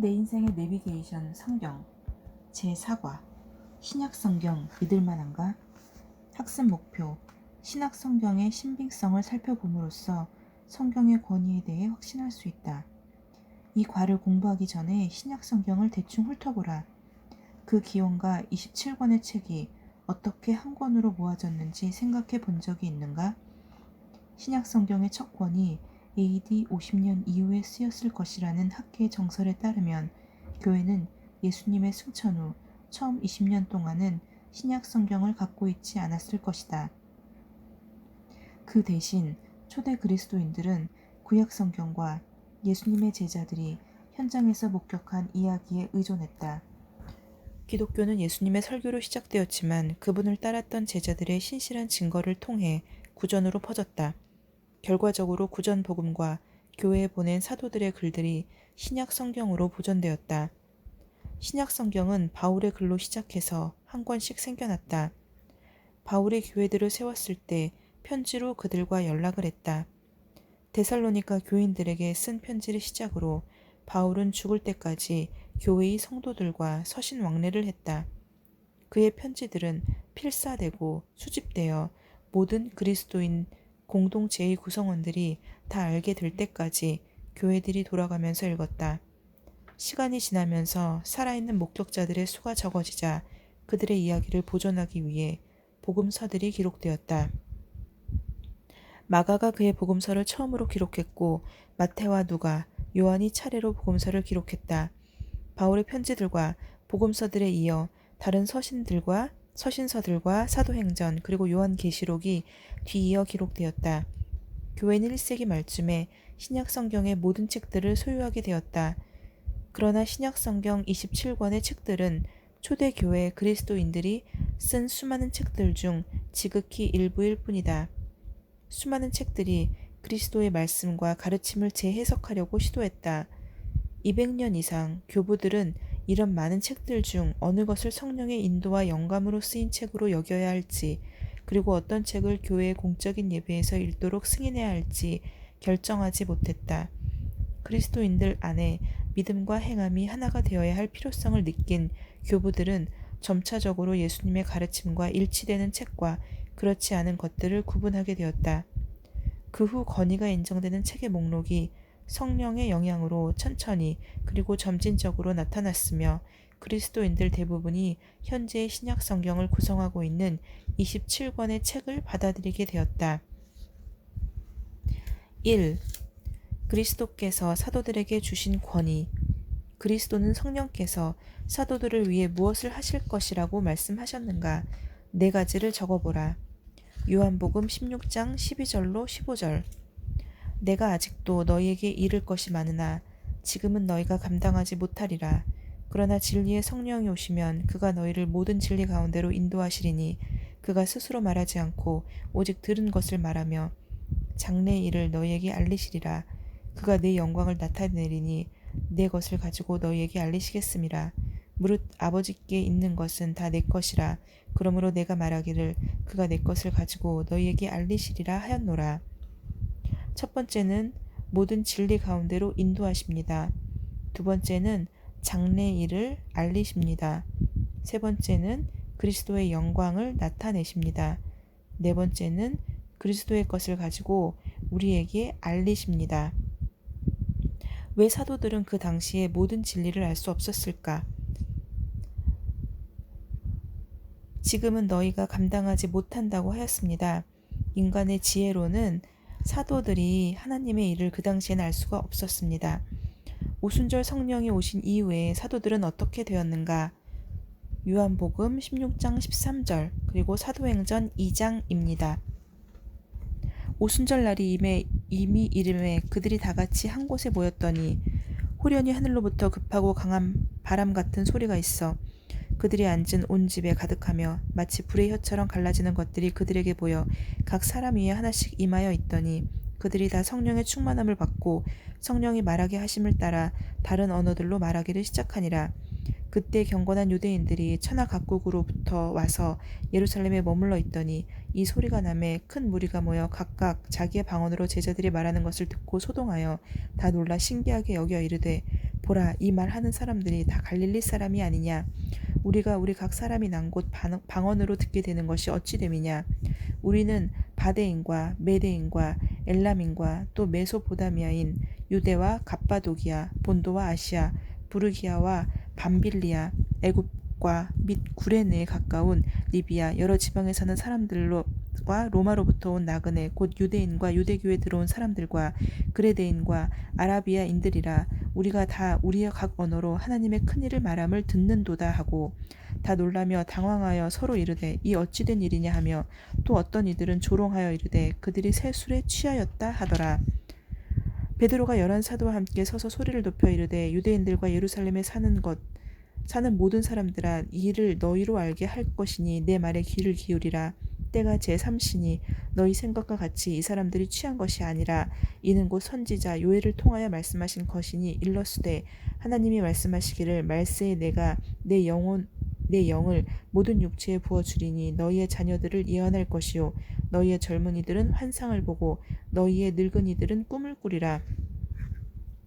내 인생의 내비게이션 성경 제4과 신약 성경 믿을 만한가? 학습 목표 신약 성경의 신빙성을 살펴봄으로써 성경의 권위에 대해 확신할 수 있다. 이 과를 공부하기 전에 신약 성경을 대충 훑어보라. 그 기원과 27권의 책이 어떻게 한 권으로 모아졌는지 생각해 본 적이 있는가? 신약 성경의 첫 권이 AD 50년 이후에 쓰였을 것이라는 학계 정설에 따르면 교회는 예수님의 승천 후 처음 20년 동안은 신약 성경을 갖고 있지 않았을 것이다. 그 대신 초대 그리스도인들은 구약 성경과 예수님의 제자들이 현장에서 목격한 이야기에 의존했다. 기독교는 예수님의 설교로 시작되었지만 그분을 따랐던 제자들의 신실한 증거를 통해 구전으로 퍼졌다. 결과적으로 구전 복음과 교회에 보낸 사도들의 글들이 신약 성경으로 보존되었다. 신약 성경은 바울의 글로 시작해서 한 권씩 생겨났다. 바울이 교회들을 세웠을 때 편지로 그들과 연락을 했다. 데살로니가 교인들에게 쓴 편지를 시작으로 바울은 죽을 때까지 교회의 성도들과 서신 왕래를 했다. 그의 편지들은 필사되고 수집되어 모든 그리스도인 공동체의 구성원들이 다 알게 될 때까지 교회들이 돌아가면서 읽었다. 시간이 지나면서 살아있는 목격자들의 수가 적어지자 그들의 이야기를 보존하기 위해 복음서들이 기록되었다. 마가가 그의 복음서를 처음으로 기록했고 마태와 누가, 요한이 차례로 복음서를 기록했다. 바울의 편지들과 복음서들에 이어 다른 서신서들과 사도행전 그리고 요한계시록이 뒤이어 기록되었다. 교회는 1세기 말쯤에 신약 성경의 모든 책들을 소유하게 되었다. 그러나 신약 성경 27권의 책들은 초대 교회 그리스도인들이 쓴 수많은 책들 중 지극히 일부일 뿐이다. 수많은 책들이 그리스도의 말씀과 가르침을 재해석하려고 시도했다. 200년 이상 교부들은 이런 많은 책들 중 어느 것을 성령의 인도와 영감으로 쓰인 책으로 여겨야 할지, 그리고 어떤 책을 교회의 공적인 예배에서 읽도록 승인해야 할지 결정하지 못했다. 그리스도인들 안에 믿음과 행함이 하나가 되어야 할 필요성을 느낀 교부들은 점차적으로 예수님의 가르침과 일치되는 책과 그렇지 않은 것들을 구분하게 되었다. 그 후 권위가 인정되는 책의 목록이 성령의 영향으로 천천히 그리고 점진적으로 나타났으며 그리스도인들 대부분이 현재의 신약 성경을 구성하고 있는 27권의 책을 받아들이게 되었다. 1. 그리스도께서 사도들에게 주신 권위. 그리스도는 성령께서 사도들을 위해 무엇을 하실 것이라고 말씀하셨는가? 4가지를 적어보라. 요한복음 16장 12절로 15절. 내가 아직도 너희에게 이를 것이 많으나 지금은 너희가 감당하지 못하리라. 그러나 진리의 성령이 오시면 그가 너희를 모든 진리 가운데로 인도하시리니 그가 스스로 말하지 않고 오직 들은 것을 말하며 장래의 일을 너희에게 알리시리라. 그가 내 영광을 나타내리니 내 것을 가지고 너희에게 알리시겠음이라. 무릇 아버지께 있는 것은 다 내 것이라. 그러므로 내가 말하기를 그가 내 것을 가지고 너희에게 알리시리라 하였노라. 첫 번째는 모든 진리 가운데로 인도하십니다. 두 번째는 장래의 일을 알리십니다. 세 번째는 그리스도의 영광을 나타내십니다. 네 번째는 그리스도의 것을 가지고 우리에게 알리십니다. 왜 사도들은 그 당시에 모든 진리를 알 수 없었을까? 지금은 너희가 감당하지 못한다고 하였습니다. 인간의 지혜로는 사도들이 하나님의 일을 그 당시에는 알 수가 없었습니다. 오순절 성령이 오신 이후에 사도들은 어떻게 되었는가? 요한복음 16장 13절 그리고 사도행전 2장입니다. 오순절 날이 이미 이름에 그들이 다 같이 한 곳에 모였더니 호련히 하늘로부터 급하고 강한 바람 같은 소리가 있어 그들이 앉은 온 집에 가득하며 마치 불의 혀처럼 갈라지는 것들이 그들에게 보여 각 사람 위에 하나씩 임하여 있더니 그들이 다 성령의 충만함을 받고 성령이 말하게 하심을 따라 다른 언어들로 말하기를 시작하니라. 그때 경건한 유대인들이 천하 각국으로부터 와서 예루살렘에 머물러 있더니 이 소리가 나매 큰 무리가 모여 각각 자기의 방언으로 제자들이 말하는 것을 듣고 소동하여 다 놀라 신기하게 여겨 이르되 보라, 이 말하는 사람들이 다 갈릴리 사람이 아니냐? 우리가 우리 각 사람이 난 곳 방언으로 듣게 되는 것이 어찌 됨이냐? 우리는 바데인과 메데인과 엘람인과 또 메소포다미아인 유대와 갑바도기아, 본도와 아시아, 부르기아와 밤빌리아, 애굽과 및 구레네에 가까운 리비아 여러 지방에 사는 사람들과 로마로부터 온 나그네 곧 유대인과 유대교에 들어온 사람들과 그레데인과 아라비아인들이라. 우리가 다 우리의 각 언어로 하나님의 큰 일을 말함을 듣는도다 하고 다 놀라며 당황하여 서로 이르되 이 어찌된 일이냐 하며 또 어떤 이들은 조롱하여 이르되 그들이 새 술에 취하였다 하더라. 베드로가 11 사도와 함께 서서 소리를 높여 이르되 유대인들과 예루살렘에 사는 모든 사람들아, 이 일을 너희로 알게 할 것이니 내 말에 귀를 기울이라. 때가 제3시니 너희 생각과 같이 이 사람들이 취한 것이 아니라 이는 곧 선지자 요엘을 통하여 말씀하신 것이니 일러스되 하나님이 말씀하시기를 말세에 내가 내 영을 모든 육체에 부어 주리니 너희의 자녀들을 예언할 것이요 너희의 젊은이들은 환상을 보고 너희의 늙은이들은 꿈을 꾸리라.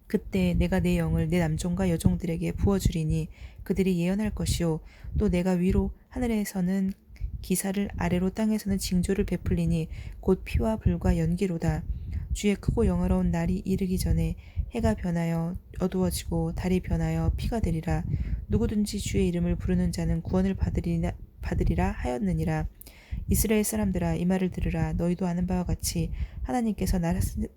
그때 내가 내 영을 내 남종과 여종들에게 부어주리니 그들이 예언할 것이요 또 내가 위로 하늘에서는 기사를 아래로 땅에서는 징조를 베풀리니 곧 피와 불과 연기로다. 주의 크고 영화로운 날이 이르기 전에 해가 변하여 어두워지고 달이 변하여 피가 되리라. 누구든지 주의 이름을 부르는 자는 구원을 받으리라 하였느니라. 이스라엘 사람들아, 이 말을 들으라. 너희도 아는 바와 같이 하나님께서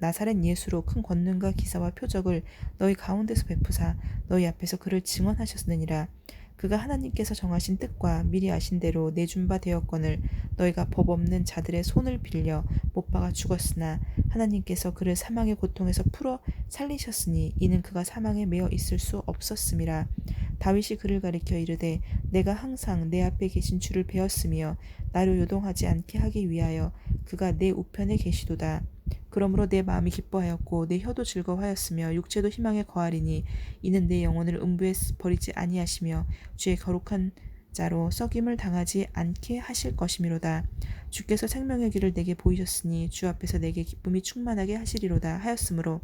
나사렛 예수로 큰 권능과 기사와 표적을 너희 가운데서 베푸사 너희 앞에서 그를 증언하셨느니라. 그가 하나님께서 정하신 뜻과 미리 아신 대로 내준 바 되었거늘 너희가 법 없는 자들의 손을 빌려 못 박아 죽었으나 하나님께서 그를 사망의 고통에서 풀어 살리셨으니 이는 그가 사망에 매어 있을 수 없었음이라. 다윗이 그를 가리켜 이르되 내가 항상 내 앞에 계신 주를 배웠으며 나로 요동하지 않게 하기 위하여 그가 내 우편에 계시도다. 그러므로 내 마음이 기뻐하였고 내 혀도 즐거워하였으며 육체도 희망에 거하리니 이는 내 영혼을 음부에 버리지 아니하시며 주의 거룩한 자로 썩임을 당하지 않게 하실 것이미로다. 주께서 생명의 길을 내게 보이셨으니 주 앞에서 내게 기쁨이 충만하게 하시리로다 하였으므로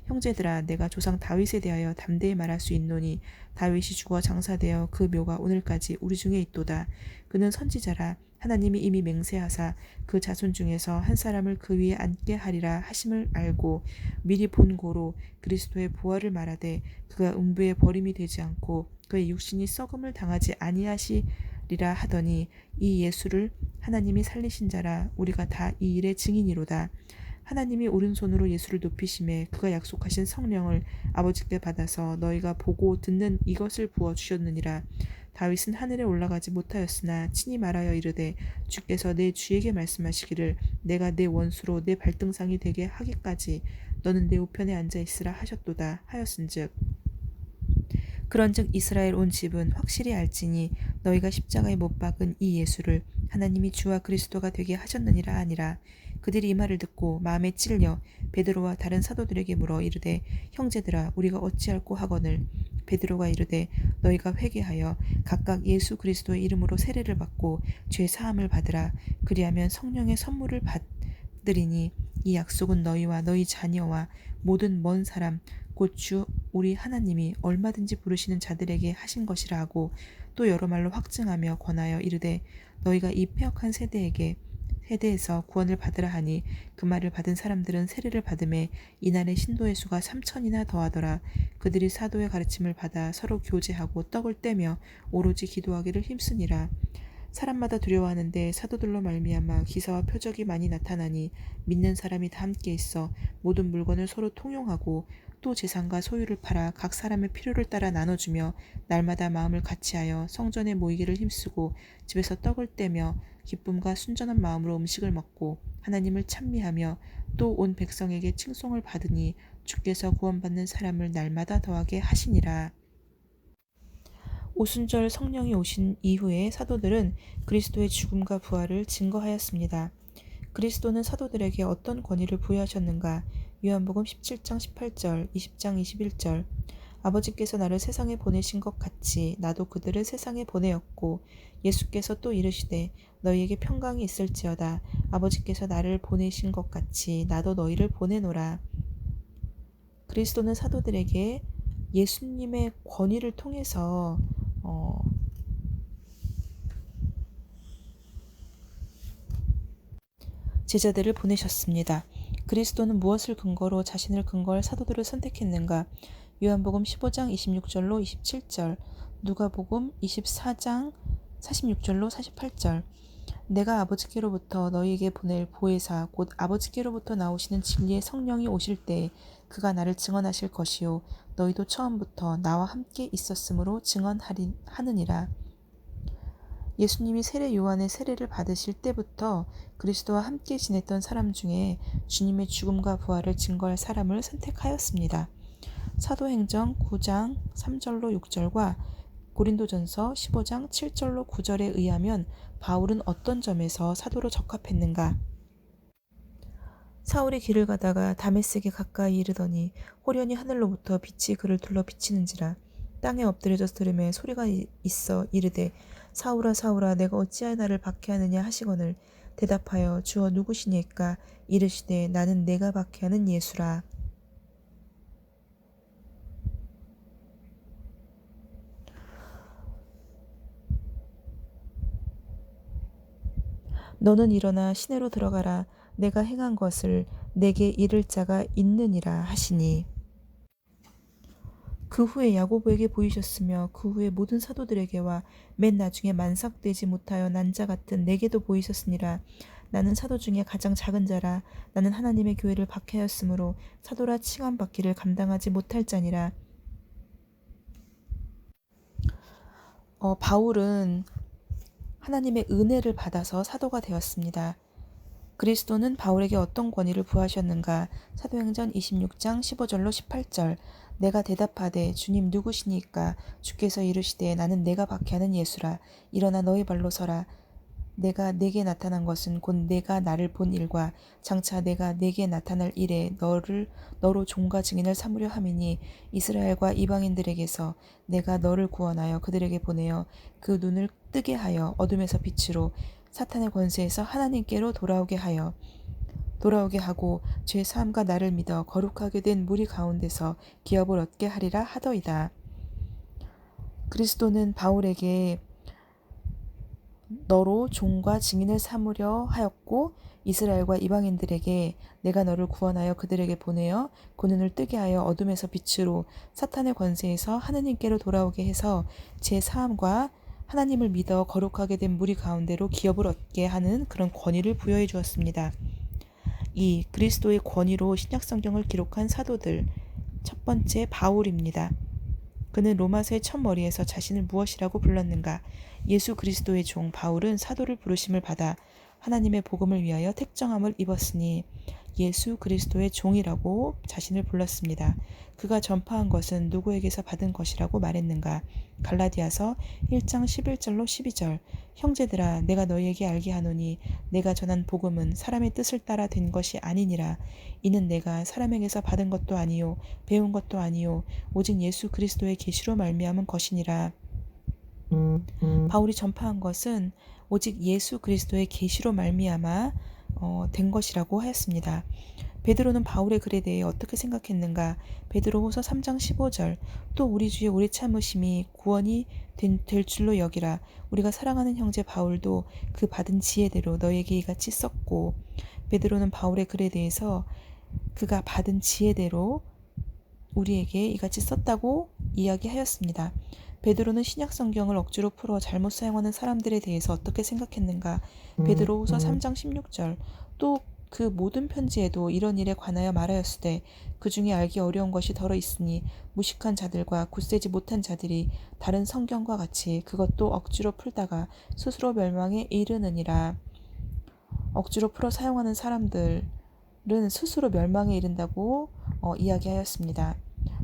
형제들아, 내가 조상 다윗에 대하여 담대히 말할 수 있노니 다윗이 죽어 장사되어 그 묘가 오늘까지 우리 중에 있도다. 그는 선지자라. 하나님이 이미 맹세하사 그 자손 중에서 한 사람을 그 위에 앉게 하리라 하심을 알고 미리 본 고로 그리스도의 부활을 말하되 그가 음부에 버림이 되지 않고 그의 육신이 썩음을 당하지 아니하시리라 하더니 이 예수를 하나님이 살리신 자라. 우리가 다 이 일의 증인이로다. 하나님이 오른손으로 예수를 높이심에 그가 약속하신 성령을 아버지께 받아서 너희가 보고 듣는 이것을 부어 주셨느니라. 다윗은 하늘에 올라가지 못하였으나 친히 말하여 이르되 주께서 내 주에게 말씀하시기를 내가 내 원수로 내 발등상이 되게 하기까지 너는 내 우편에 앉아 있으라 하셨도다 하였은즉 그런즉 이스라엘 온 집은 확실히 알지니 너희가 십자가에 못 박은 이 예수를 하나님이 주와 그리스도가 되게 하셨느니라 하니라. 그들이 이 말을 듣고 마음에 찔려 베드로와 다른 사도들에게 물어 이르되 형제들아, 우리가 어찌할꼬 하거늘. 베드로가 이르되 너희가 회개하여 각각 예수 그리스도의 이름으로 세례를 받고 죄 사함을 받으라. 그리하면 성령의 선물을 받으리니 이 약속은 너희와 너희 자녀와 모든 먼 사람 곧 주 우리 하나님이 얼마든지 부르시는 자들에게 하신 것이라 하고 또 여러 말로 확증하며 권하여 이르되 너희가 이 패역한 세대에서 구원을 받으라 하니 그 말을 받은 사람들은 세례를 받음에 이날의 신도의 수가 3,000이나 더하더라. 그들이 사도의 가르침을 받아 서로 교제하고 떡을 떼며 오로지 기도하기를 힘쓰니라. 사람마다 두려워하는데 사도들로 말미암아 기사와 표적이 많이 나타나니 믿는 사람이 다 함께 있어 모든 물건을 서로 통용하고 또 재산과 소유를 팔아 각 사람의 필요를 따라 나눠주며 날마다 마음을 같이하여 성전에 모이기를 힘쓰고 집에서 떡을 떼며 기쁨과 순전한 마음으로 음식을 먹고 하나님을 찬미하며 또 온 백성에게 칭송을 받으니 주께서 구원받는 사람을 날마다 더하게 하시니라. 오순절 성령이 오신 이후에 사도들은 그리스도의 죽음과 부활을 증거하였습니다. 그리스도는 사도들에게 어떤 권위를 부여하셨는가? 요한복음 17장 18절, 20장 21절. 아버지께서 나를 세상에 보내신 것 같이 나도 그들을 세상에 보내었고 예수께서 또 이르시되 너희에게 평강이 있을지어다. 아버지께서 나를 보내신 것 같이 나도 너희를 보내노라. 그리스도는 사도들에게 예수님의 권위를 통해서 제자들을 보내셨습니다. 그리스도는 무엇을 근거로 자신을 근거할 사도들을 선택했는가? 요한복음 15장 26절로 27절, 누가복음 24장 46절로 48절. 내가 아버지께로부터 너희에게 보낼 보혜사 곧 아버지께로부터 나오시는 진리의 성령이 오실 때에 그가 나를 증언하실 것이요 너희도 처음부터 나와 함께 있었으므로 증언하느니라. 예수님이 세례 요한의 세례를 받으실 때부터 그리스도와 함께 지냈던 사람 중에 주님의 죽음과 부활을 증거할 사람을 선택하였습니다. 사도행전 9장 3절로 6절과 고린도전서 15장 7절로 9절에 의하면 바울은 어떤 점에서 사도로 적합했는가? 사울이 길을 가다가 다메섹에 가까이 이르더니 호련히 하늘로부터 빛이 그를 둘러 비치는지라. 땅에 엎드려져 들음에 소리가 있어 이르되 사울아 사울아 내가 어찌하여 나를 박해하느냐 하시거늘 대답하여 주어 누구시니까 이르시되 나는 내가 박해하는 예수라. 너는 일어나 시내로 들어가라. 내가 행한 것을 내게 이를 자가 있느니라 하시니. 그 후에 야고보에게 보이셨으며 그 후에 모든 사도들에게와 맨 나중에 만삭되지 못하여 난 자 같은 내게도 보이셨으니라. 나는 사도 중에 가장 작은 자라. 나는 하나님의 교회를 박해하였으므로 사도라 칭함받기를 감당하지 못할 자니라. 바울은 하나님의 은혜를 받아서 사도가 되었습니다. 그리스도는 바울에게 어떤 권위를 부하셨는가? 사도행전 26장 15절로 18절. 내가 대답하되 주님 누구시니까? 주께서 이르시되 나는 내가 박해하는 예수라. 일어나 너희 발로 서라. 내가 내게 나타난 것은 곧 내가 나를 본 일과 장차 내가 내게 나타날 일에 너로 종과 증인을 삼으려 함이니 이스라엘과 이방인들에게서 내가 너를 구원하여 그들에게 보내어 그 눈을 뜨게 하여 어둠에서 빛으로 사탄의 권세에서 하나님께로 돌아오게 하고 죄 사함과 나를 믿어 거룩하게 된 무리 가운데서 기업을 얻게 하리라 하더이다. 그리스도는 바울에게 너로 종과 증인을 삼으려 하였고 이스라엘과 이방인들에게 내가 너를 구원하여 그들에게 보내어 그 눈을 뜨게 하여 어둠에서 빛으로 사탄의 권세에서 하느님께로 돌아오게 해서 제 사함과 하나님을 믿어 거룩하게 된 무리 가운데로 기업을 얻게 하는 그런 권위를 부여해 주었습니다. 이 그리스도의 권위로 신약성경을 기록한 사도들, 첫 번째 바울입니다. 그는 로마서의 첫머리에서 자신을 무엇이라고 불렀는가? 예수 그리스도의 종 바울은 사도를 부르심을 받아 하나님의 복음을 위하여 택정함을 입었으니 예수 그리스도의 종이라고 자신을 불렀습니다. 그가 전파한 것은 누구에게서 받은 것이라고 말했는가? 갈라디아서 1장 11절로 12절. 형제들아 내가 너희에게 알게 하노니 내가 전한 복음은 사람의 뜻을 따라 된 것이 아니니라. 이는 내가 사람에게서 받은 것도 아니요 배운 것도 아니요 오직 예수 그리스도의 계시로 말미암은 것이니라. 바울이 전파한 것은 오직 예수 그리스도의 계시로 말미암아 된 것이라고 하였습니다. 베드로는 바울의 글에 대해 어떻게 생각했는가? 베드로후서 3장 15절. 또 우리 주의 오래 참으심이 구원이 될 줄로 여기라. 우리가 사랑하는 형제 바울도 그 받은 지혜대로 너에게 이같이 썼고. 베드로는 바울의 글에 대해서 그가 받은 지혜대로 우리에게 이같이 썼다고 이야기하였습니다. 베드로는 신약 성경을 억지로 풀어 잘못 사용하는 사람들에 대해서 어떻게 생각했는가? 베드로후서 3장 16절. 또 그 모든 편지에도 이런 일에 관하여 말하였으되 그 중에 알기 어려운 것이 더러 있으니 무식한 자들과 굳세지 못한 자들이 다른 성경과 같이 그것도 억지로 풀다가 스스로 멸망에 이르느니라. 억지로 풀어 사용하는 사람들은 스스로 멸망에 이른다고 이야기하였습니다.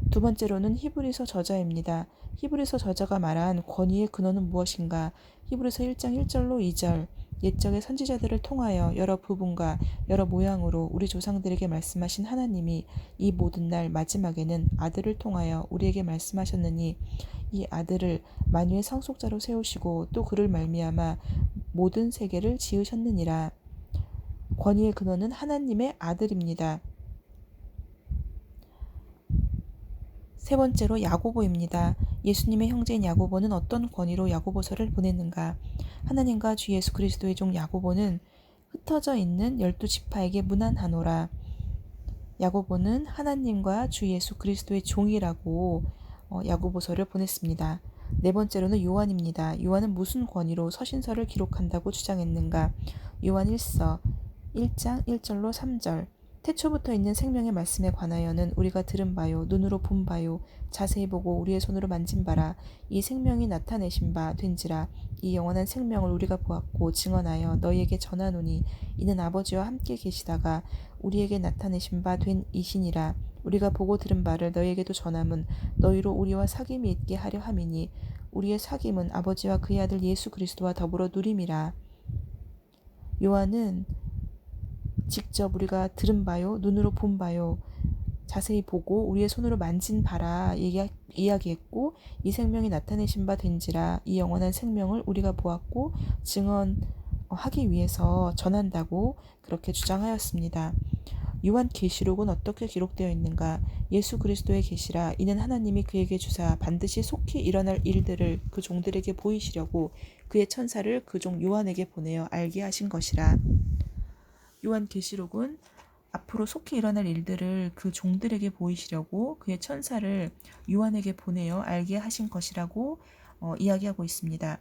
두 번째로는 히브리서 저자입니다. 히브리서 저자가 말한 권위의 근원은 무엇인가? 히브리서 1장 1절로 2절. 옛적의 선지자들을 통하여 여러 부분과 여러 모양으로 우리 조상들에게 말씀하신 하나님이 이 모든 날 마지막에는 아들을 통하여 우리에게 말씀하셨느니 이 아들을 만유의 상속자로 세우시고 또 그를 말미암아 모든 세계를 지으셨느니라. 권위의 근원은 하나님의 아들입니다. 세 번째로 야고보입니다. 예수님의 형제인 야고보는 어떤 권위로 야고보서를 보냈는가? 하나님과 주 예수 그리스도의 종 야고보는 흩어져 있는 12지파에게 문안하노라. 야고보는 하나님과 주 예수 그리스도의 종이라고 야고보서를 보냈습니다. 네 번째로는 요한입니다. 요한은 무슨 권위로 서신서를 기록한다고 주장했는가? 요한 1서 1장 1절로 3절. 태초부터 있는 생명의 말씀에 관하여는 우리가 들은 바요 눈으로 본 바요 자세히 보고 우리의 손으로 만진 바라. 이 생명이 나타내신 바 된지라. 이 영원한 생명을 우리가 보았고 증언하여 너희에게 전하노니 이는 아버지와 함께 계시다가 우리에게 나타내신 바 된 이시니라. 우리가 보고 들은 바를 너희에게도 전함은 너희로 우리와 사귐이 있게 하려 함이니 우리의 사귐은 아버지와 그의 아들 예수 그리스도와 더불어 누림이라. 요한은 직접 우리가 들은 바요 눈으로 본 바요 자세히 보고 우리의 손으로 만진 바라 이야기했고, 이 생명이 나타내신 바 된지라. 이 영원한 생명을 우리가 보았고 증언하기 위해서 전한다고 그렇게 주장하였습니다. 요한 계시록은 어떻게 기록되어 있는가? 예수 그리스도의 계시라. 이는 하나님이 그에게 주사 반드시 속히 일어날 일들을 그 종들에게 보이시려고 그의 천사를 그 종 요한에게 보내어 알게 하신 것이라. 요한 계시록은 앞으로 속히 일어날 일들을 그 종들에게 보이시려고 그의 천사를 요한에게 보내어 알게 하신 것이라고 이야기하고 있습니다.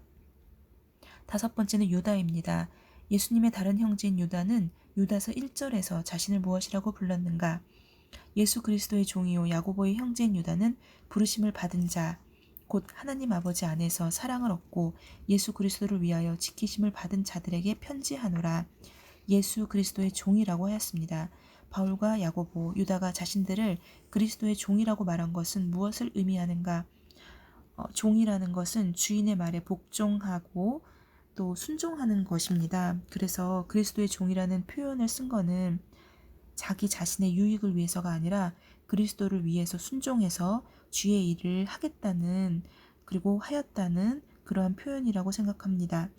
다섯 번째는 유다입니다. 예수님의 다른 형제인 유다는 유다서 1절에서 자신을 무엇이라고 불렀는가? 예수 그리스도의 종이요 야고보의 형제인 유다는 부르심을 받은 자, 곧 하나님 아버지 안에서 사랑을 얻고 예수 그리스도를 위하여 지키심을 받은 자들에게 편지하노라. 예수 그리스도의 종이라고 하였습니다. 바울과 야고보, 유다가 자신들을 그리스도의 종이라고 말한 것은 무엇을 의미하는가? 종이라는 것은 주인의 말에 복종하고 또 순종하는 것입니다. 그래서 그리스도의 종이라는 표현을 쓴 거는 자기 자신의 유익을 위해서가 아니라 그리스도를 위해서 순종해서 주의 일을 하겠다는 그리고 하였다는 그러한 표현이라고 생각합니다.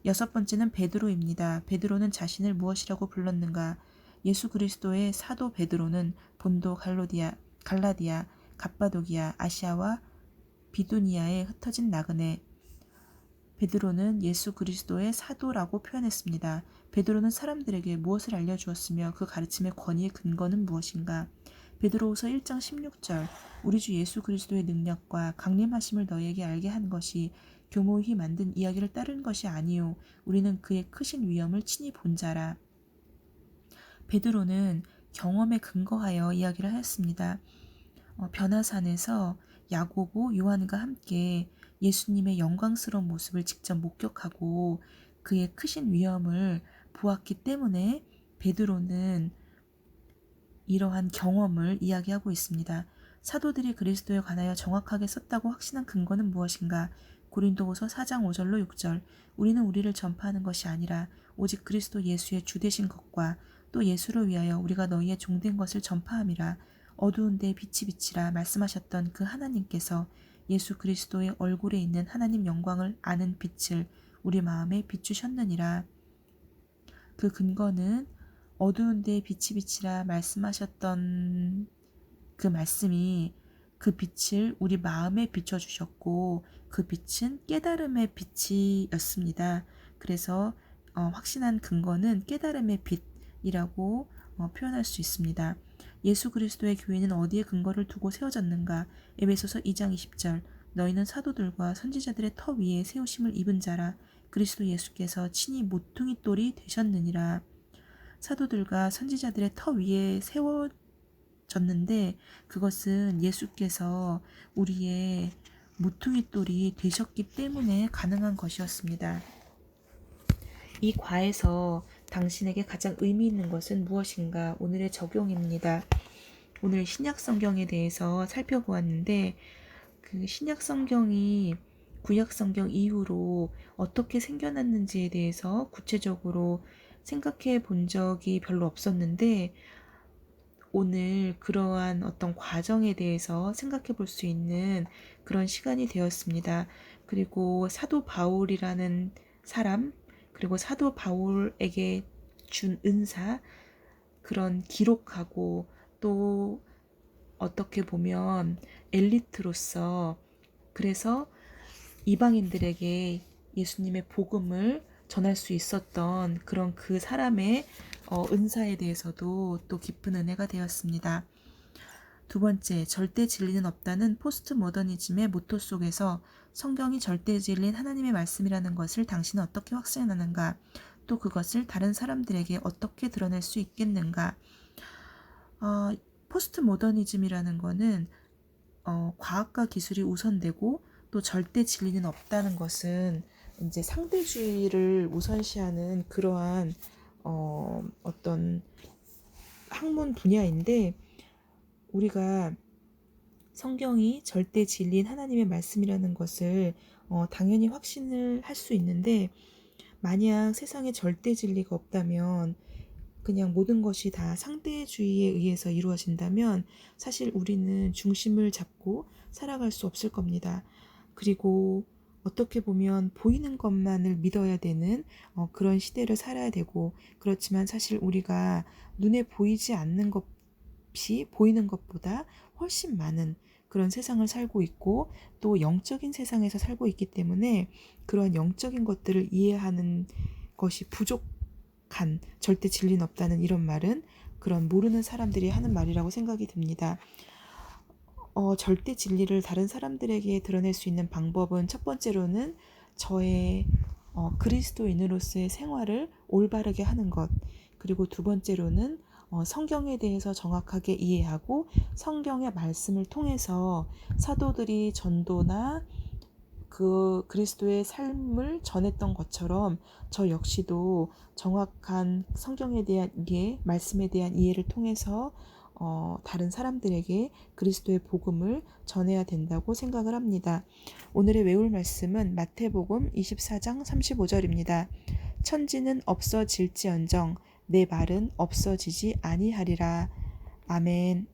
여섯 번째는 베드로입니다. 베드로는 자신을 무엇이라고 불렀는가? 예수 그리스도의 사도 베드로는 본도 갈라디아, 갑바도기아, 아시아와 비두니아에 흩어진 나그네. 베드로는 예수 그리스도의 사도라고 표현했습니다. 베드로는 사람들에게 무엇을 알려주었으며 그 가르침의 권위의 근거는 무엇인가? 베드로후서 1장 16절. 우리 주 예수 그리스도의 능력과 강림하심을 너희에게 알게 한 것이 교모히 만든 이야기를 따른 것이 아니요 우리는 그의 크신 위엄을 친히 본 자라. 베드로는 경험에 근거하여 이야기를 하였습니다. 변화산에서 야고보, 요한과 함께 예수님의 영광스러운 모습을 직접 목격하고 그의 크신 위엄을 보았기 때문에 베드로는 이러한 경험을 이야기하고 있습니다. 사도들이 그리스도에 관하여 정확하게 썼다고 확신한 근거는 무엇인가? 고린도후서 4장 5절로 6절. 우리는 우리를 전파하는 것이 아니라 오직 그리스도 예수의 주되신 것과 또 예수를 위하여 우리가 너희의 종된 것을 전파함이라. 어두운 데에 빛이 비치라 말씀하셨던 그 하나님께서 예수 그리스도의 얼굴에 있는 하나님 영광을 아는 빛을 우리 마음에 비추셨느니라. 그 근거는 어두운 데에 빛이 비치라 말씀하셨던 그 말씀이 그 빛을 우리 마음에 비춰주셨고 그 빛은 깨달음의 빛이었습니다. 그래서 확신한 근거는 깨달음의 빛이라고 표현할 수 있습니다. 예수 그리스도의 교회는 어디에 근거를 두고 세워졌는가? 에베소서 2장 20절. 너희는 사도들과 선지자들의 터 위에 세우심을 입은 자라. 그리스도 예수께서 친히 모퉁이 돌이 되셨느니라. 사도들과 선지자들의 터 위에 세워졌는데 그것은 예수께서 우리의 모퉁이 돌이 되셨기 때문에 가능한 것이었습니다. 이 과에서 당신에게 가장 의미 있는 것은 무엇인가? 오늘의 적용입니다. 오늘 신약 성경에 대해서 살펴보았는데 그 신약 성경이 구약 성경 이후로 어떻게 생겨났는지에 대해서 구체적으로 생각해 본 적이 별로 없었는데 오늘 그러한 어떤 과정에 대해서 생각해 볼 수 있는 그런 시간이 되었습니다. 그리고 사도 바울이라는 사람, 그리고 사도 바울에게 준 은사, 그런 기록하고 또 어떻게 보면 엘리트로서 그래서 이방인들에게 예수님의 복음을 전할 수 있었던 그런 그 사람의 은사에 대해서도 또 깊은 은혜가 되었습니다. 두 번째, 절대 진리는 없다는 포스트 모더니즘의 모토 속에서 성경이 절대 진리인 하나님의 말씀이라는 것을 당신은 어떻게 확신하는가? 또 그것을 다른 사람들에게 어떻게 드러낼 수 있겠는가? 포스트 모더니즘이라는 거는 과학과 기술이 우선되고 또 절대 진리는 없다는 것은 이제 상대주의를 우선시하는 그러한 어떤 학문 분야인데, 우리가 성경이 절대 진리인 하나님의 말씀이라는 것을 당연히 확신을 할 수 있는데, 만약 세상에 절대 진리가 없다면 그냥 모든 것이 다 상대주의에 의해서 이루어진다면 사실 우리는 중심을 잡고 살아갈 수 없을 겁니다. 그리고 어떻게 보면 보이는 것만을 믿어야 되는 그런 시대를 살아야 되고, 그렇지만 사실 우리가 눈에 보이지 않는 것이 보이는 것보다 훨씬 많은 그런 세상을 살고 있고, 또 영적인 세상에서 살고 있기 때문에 그런 영적인 것들을 이해하는 것이 부족한, 절대 진리는 없다는 이런 말은 그런 모르는 사람들이 하는 말이라고 생각이 듭니다. 절대 진리를 다른 사람들에게 드러낼 수 있는 방법은 첫 번째로는 저의 그리스도인으로서의 생활을 올바르게 하는 것, 그리고 두 번째로는 성경에 대해서 정확하게 이해하고 성경의 말씀을 통해서 사도들이 전도나 그 그리스도의 삶을 전했던 것처럼 저 역시도 정확한 성경에 대한 이해, 말씀에 대한 이해를 통해서 다른 사람들에게 그리스도의 복음을 전해야 된다고 생각을 합니다. 오늘의 외울 말씀은 마태복음 24장 35절입니다. 천지는 없어질지언정 내 말은 없어지지 아니하리라. 아멘.